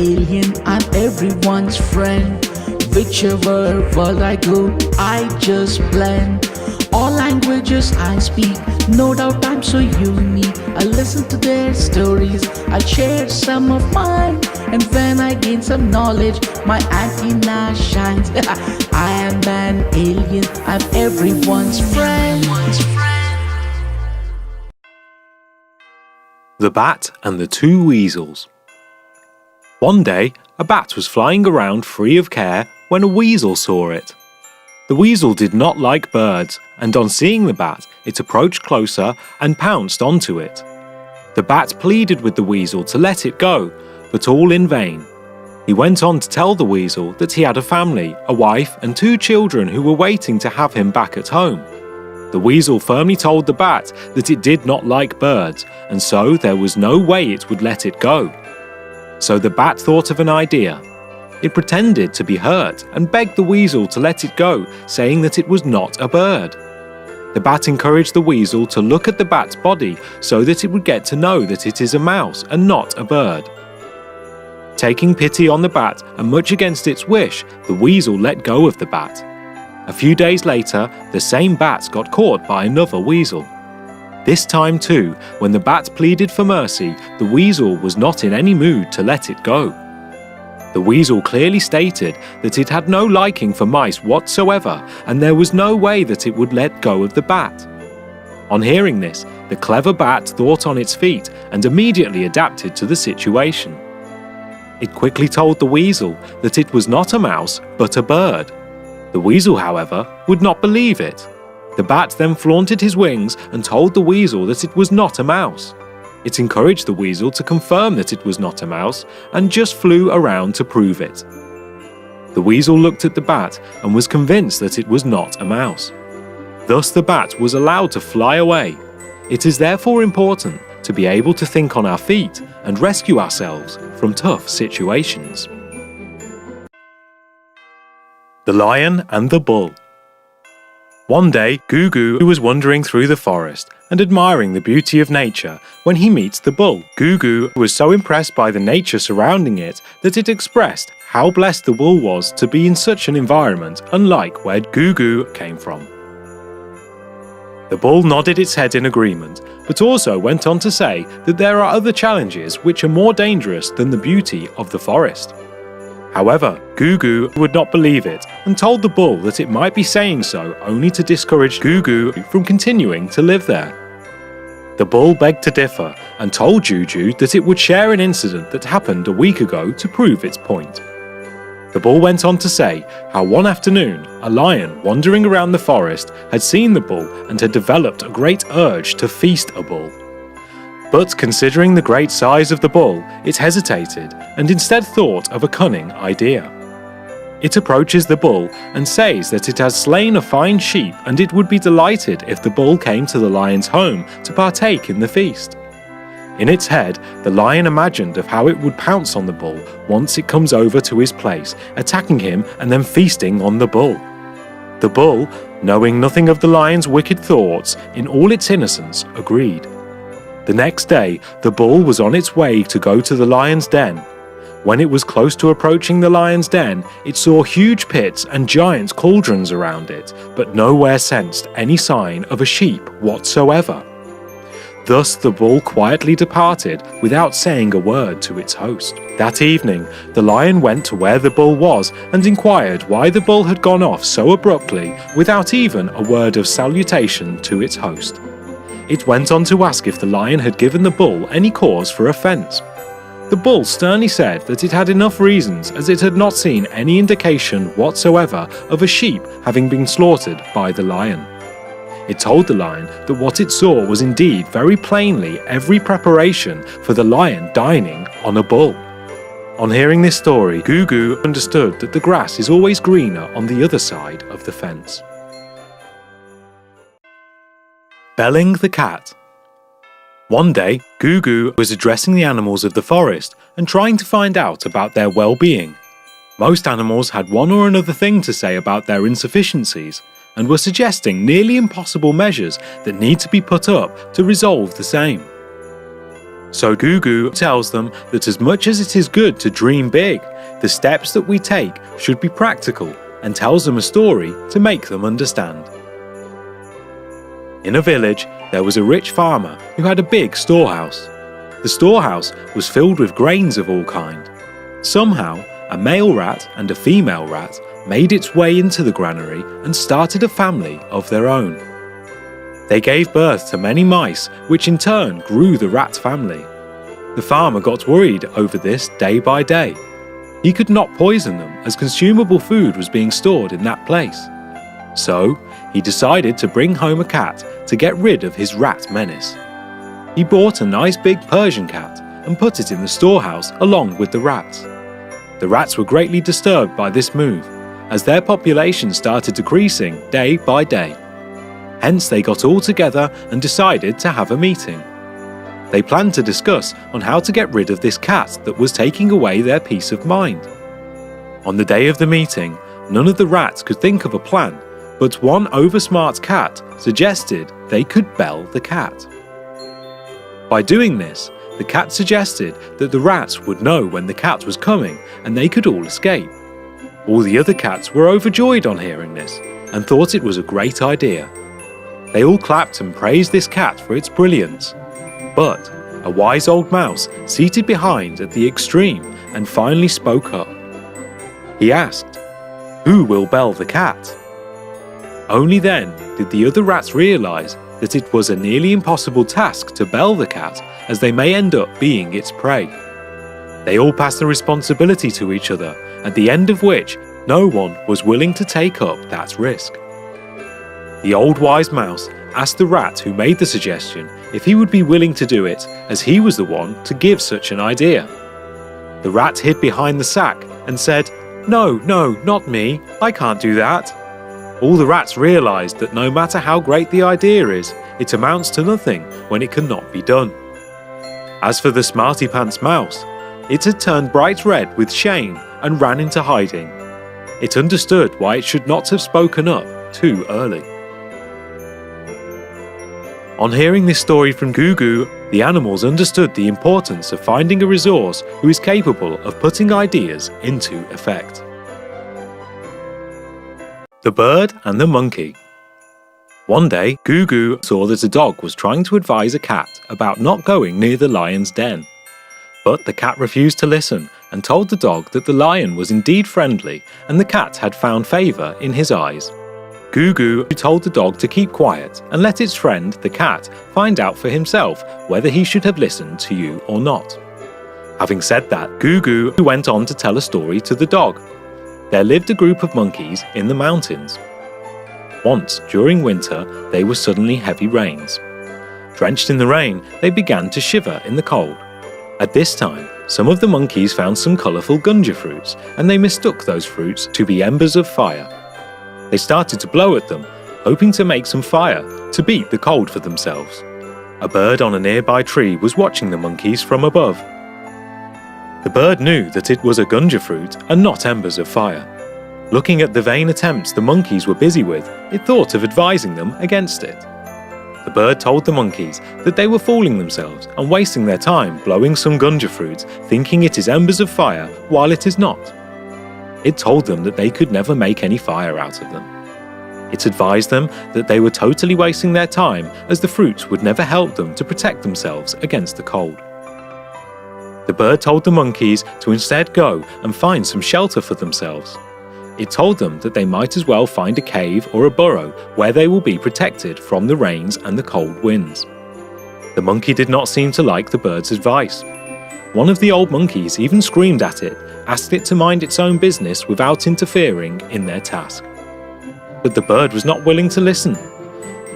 alien, I'm everyone's friend. Whichever world I go, I just blend. All languages I speak, no doubt I'm so unique. I listen to their stories, I share some of mine. And when I gain some knowledge, my antenna shines. I am an alien, I'm everyone's friend. The Bat and the Two Weasels. One day, a bat was flying around free of care when a weasel saw it. The weasel did not like birds, and on seeing the bat, it approached closer and pounced onto it. The bat pleaded with the weasel to let it go, but all in vain. He went on to tell the weasel that he had a family, a wife, and 2 children who were waiting to have him back at home. The weasel firmly told the bat that it did not like birds, and so there was no way it would let it go. So the bat thought of an idea. It pretended to be hurt and begged the weasel to let it go, saying that it was not a bird. The bat encouraged the weasel to look at the bat's body so that it would get to know that it is a mouse and not a bird. Taking pity on the bat and much against its wish, the weasel let go of the bat. A few days later, the same bat got caught by another weasel. This time too, when the bat pleaded for mercy, the weasel was not in any mood to let it go. The weasel clearly stated that it had no liking for mice whatsoever, and there was no way that it would let go of the bat. On hearing this, the clever bat thought on its feet and immediately adapted to the situation. It quickly told the weasel that it was not a mouse, but a bird. The weasel, however, would not believe it. The bat then flaunted his wings and told the weasel that it was not a mouse. It encouraged the weasel to confirm that it was not a mouse and just flew around to prove it. The weasel looked at the bat and was convinced that it was not a mouse. Thus the bat was allowed to fly away. It is therefore important to be able to think on our feet and rescue ourselves from tough situations. The Lion and the Bull. One day, Gugu was wandering through the forest and admiring the beauty of nature when he meets the bull. Gugu was so impressed by the nature surrounding it that it expressed how blessed the bull was to be in such an environment unlike where Gugu came from. The bull nodded its head in agreement, but also went on to say that there are other challenges which are more dangerous than the beauty of the forest. However, Gugu would not believe it and told the bull that it might be saying so only to discourage Gugu from continuing to live there. The bull begged to differ and told Juju that it would share an incident that happened a week ago to prove its point. The bull went on to say how one afternoon, a lion wandering around the forest had seen the bull and had developed a great urge to feast a bull. But considering the great size of the bull, it hesitated and instead thought of a cunning idea. It approaches the bull and says that it has slain a fine sheep and it would be delighted if the bull came to the lion's home to partake in the feast. In its head, the lion imagined of how it would pounce on the bull once it comes over to his place, attacking him and then feasting on the bull. The bull, knowing nothing of the lion's wicked thoughts, in all its innocence, agreed. The next day, the bull was on its way to go to the lion's den. When it was close to approaching the lion's den, it saw huge pits and giant cauldrons around it, but nowhere sensed any sign of a sheep whatsoever. Thus the bull quietly departed without saying a word to its host. That evening, the lion went to where the bull was and inquired why the bull had gone off so abruptly without even a word of salutation to its host. It went on to ask if the lion had given the bull any cause for offence. The bull sternly said that it had enough reasons as it had not seen any indication whatsoever of a sheep having been slaughtered by the lion. It told the lion that what it saw was indeed very plainly every preparation for the lion dining on a bull. On hearing this story, Gugu understood that the grass is always greener on the other side of the fence. Belling the Cat. One day, Gugu was addressing the animals of the forest and trying to find out about their well-being. Most animals had one or another thing to say about their insufficiencies and were suggesting nearly impossible measures that need to be put up to resolve the same. So Gugu tells them that as much as it is good to dream big, the steps that we take should be practical, and tells them a story to make them understand. In a village, there was a rich farmer who had a big storehouse. The storehouse was filled with grains of all kind. Somehow, a male rat and a female rat made its way into the granary and started a family of their own. They gave birth to many mice, which in turn grew the rat family. The farmer got worried over this day by day. He could not poison them as consumable food was being stored in that place. So, he decided to bring home a cat to get rid of his rat menace. He bought a nice big Persian cat and put it in the storehouse along with the rats. The rats were greatly disturbed by this move, as their population started decreasing day by day. Hence they got all together and decided to have a meeting. They planned to discuss on how to get rid of this cat that was taking away their peace of mind. On the day of the meeting, none of the rats could think of a plan, but one oversmart cat suggested they could bell the cat. By doing this, the cat suggested that the rats would know when the cat was coming and they could all escape. All the other cats were overjoyed on hearing this and thought it was a great idea. They all clapped and praised this cat for its brilliance. But a wise old mouse seated behind at the extreme and finally spoke up. He asked, "Who will bell the cat?" Only then did the other rats realize that it was a nearly impossible task to bell the cat, as they may end up being its prey. They all passed the responsibility to each other, at the end of which no one was willing to take up that risk. The old wise mouse asked the rat who made the suggestion if he would be willing to do it, as he was the one to give such an idea. The rat hid behind the sack and said, "No, not me, I can't do that." All the rats realized that no matter how great the idea is, it amounts to nothing when it cannot be done. As for the smarty pants mouse, it had turned bright red with shame and ran into hiding. It understood why it should not have spoken up too early. On hearing this story from Gugu, the animals understood the importance of finding a resource who is capable of putting ideas into effect. The bird and the monkey. One day, Gugu saw that a dog was trying to advise a cat about not going near the lion's den. But the cat refused to listen and told the dog that the lion was indeed friendly and the cat had found favour in his eyes. Gugu told the dog to keep quiet and let its friend, the cat, find out for himself whether he should have listened to you or not. Having said that, Gugu went on to tell a story to the dog. There lived a group of monkeys in the mountains. Once, during winter, there were suddenly heavy rains. Drenched in the rain, they began to shiver in the cold. At this time, some of the monkeys found some colourful gunja fruits, and they mistook those fruits to be embers of fire. They started to blow at them, hoping to make some fire to beat the cold for themselves. A bird on a nearby tree was watching the monkeys from above. The bird knew that it was a gunja fruit and not embers of fire. Looking at the vain attempts the monkeys were busy with, it thought of advising them against it. The bird told the monkeys that they were fooling themselves and wasting their time blowing some gunja fruit, thinking it is embers of fire while it is not. It told them that they could never make any fire out of them. It advised them that they were totally wasting their time, as the fruits would never help them to protect themselves against the cold. The bird told the monkeys to instead go and find some shelter for themselves. It told them that they might as well find a cave or a burrow where they will be protected from the rains and the cold winds. The monkey did not seem to like the bird's advice. One of the old monkeys even screamed at it, asked it to mind its own business without interfering in their task. But the bird was not willing to listen.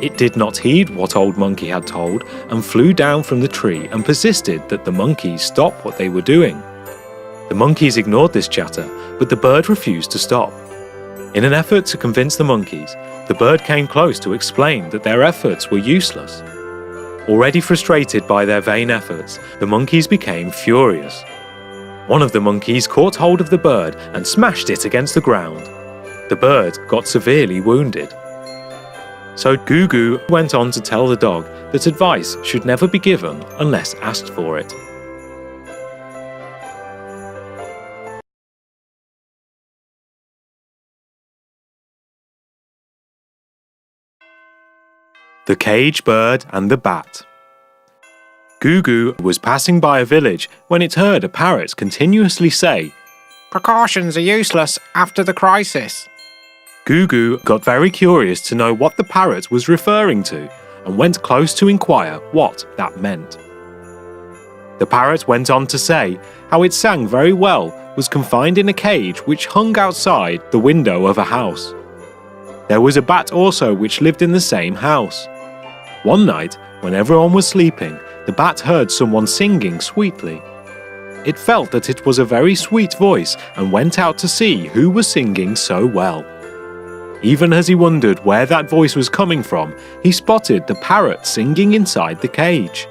It did not heed what Old Monkey had told and flew down from the tree and persisted that the monkeys stop what they were doing. The monkeys ignored this chatter, but the bird refused to stop. In an effort to convince the monkeys, the bird came close to explain that their efforts were useless. Already frustrated by their vain efforts, the monkeys became furious. One of the monkeys caught hold of the bird and smashed it against the ground. The bird got severely wounded. So Gugu went on to tell the dog that advice should never be given unless asked for it. The Cage Bird and the Bat. Gugu was passing by a village when it heard a parrot continuously say, "Precautions are useless after the crisis." Gugu got very curious to know what the parrot was referring to and went close to inquire what that meant. The parrot went on to say how it sang very well, was confined in a cage which hung outside the window of a house. There was a bat also which lived in the same house. One night, when everyone was sleeping, the bat heard someone singing sweetly. It felt that it was a very sweet voice and went out to see who was singing so well. Even as he wondered where that voice was coming from, he spotted the parrot singing inside the cage.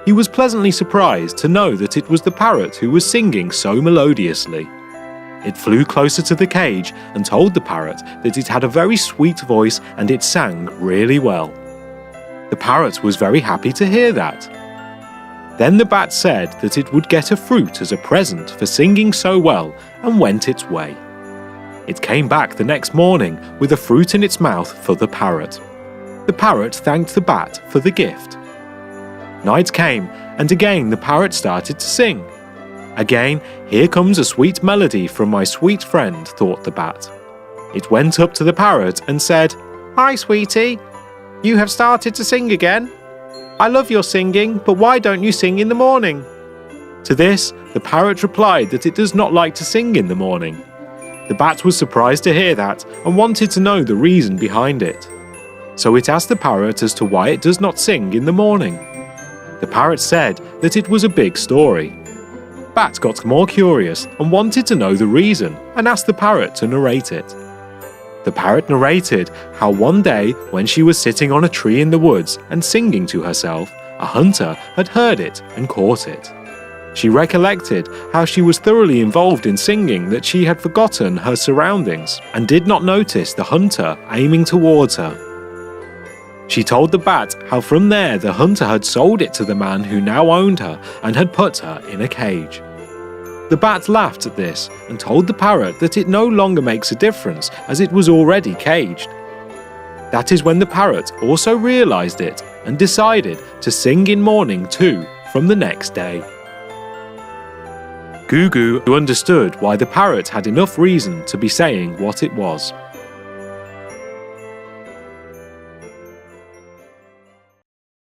He was pleasantly surprised to know that it was the parrot who was singing so melodiously. It flew closer to the cage and told the parrot that it had a very sweet voice and it sang really well. The parrot was very happy to hear that. Then the bat said that it would get a fruit as a present for singing so well and went its way. It came back the next morning with a fruit in its mouth for the parrot. The parrot thanked the bat for the gift. Night came, and again the parrot started to sing. Again, here comes a sweet melody from my sweet friend, thought the bat. It went up to the parrot and said, "Hi, sweetie. You have started to sing again. I love your singing, but why don't you sing in the morning?" To this, the parrot replied that it does not like to sing in the morning. The bat was surprised to hear that and wanted to know the reason behind it. So it asked the parrot as to why it does not sing in the morning. The parrot said that it was a big story. Bat got more curious and wanted to know the reason and asked the parrot to narrate it. The parrot narrated how one day when she was sitting on a tree in the woods and singing to herself, a hunter had heard it and caught it. She recollected how she was thoroughly involved in singing that she had forgotten her surroundings and did not notice the hunter aiming towards her. She told the bat how from there the hunter had sold it to the man who now owned her and had put her in a cage. The bat laughed at this and told the parrot that it no longer makes a difference as it was already caged. That is when the parrot also realized it and decided to sing in morning too from the next day. Gugu understood why the parrot had enough reason to be saying what it was.